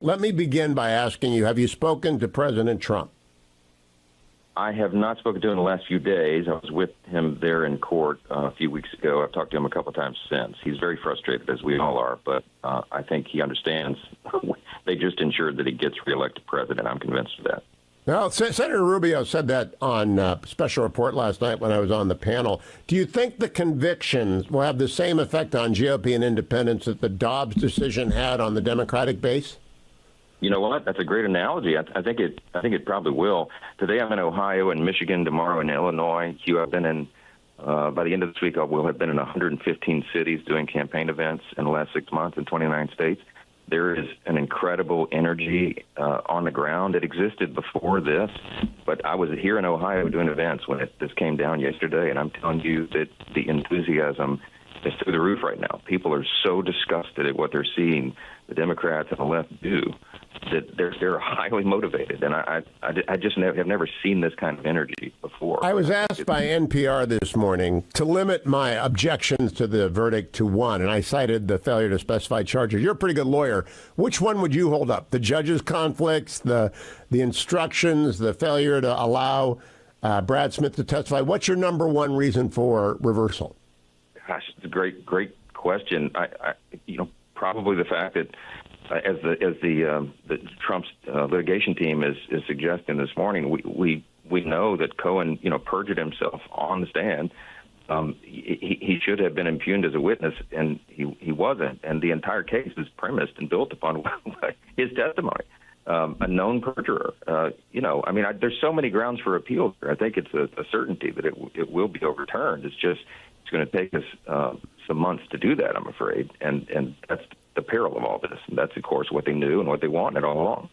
Let me begin by asking you, have you spoken to President Trump? I have not spoken to him in the last few days. I was with him there in court a few weeks ago. I've talked to him a couple of times since. He's very frustrated, as we all are, but I think he understands. They just ensured that he gets reelected president. I'm convinced of that. Well, Senator Rubio said that on Special Report last night when I was on the panel. Do you think the convictions will have the same effect on GOP and independents that the Dobbs decision had on the Democratic base? You know what? That's a great analogy. I think it probably will. Today I'm in Ohio and Michigan. Tomorrow in Illinois. Hugh, I've been in. By the end of this week, I will have been in 115 cities doing campaign events in the last 6 months in 29 states. There is an incredible energy on the ground. It existed before this, but I was here in Ohio doing events when this came down yesterday, and I'm telling you that the enthusiasm is through the roof right now. People are so disgusted at what they're seeing the Democrats and the left do that they're highly motivated, and I just have never seen this kind of energy before. I was asked by NPR this morning to limit my objections to the verdict to one, and I cited the failure to specify charges. You're a pretty good lawyer. Which one would you hold up? The judges' conflicts, the instructions, the failure to allow Brad Smith to testify? What's your number one reason for reversal? Gosh, it's a great question. Probably the fact that as the Trump's litigation team is suggesting this morning, we know that Cohen perjured himself on the stand. He should have been impugned as a witness, and he wasn't. And the entire case is premised and built upon his testimony. A known perjurer. There's so many grounds for appeal. I think it's a certainty that it will be overturned. It's going to take us some months to do that, I'm afraid, and that's the peril of all this. And that's, of course, what they knew and what they wanted all along.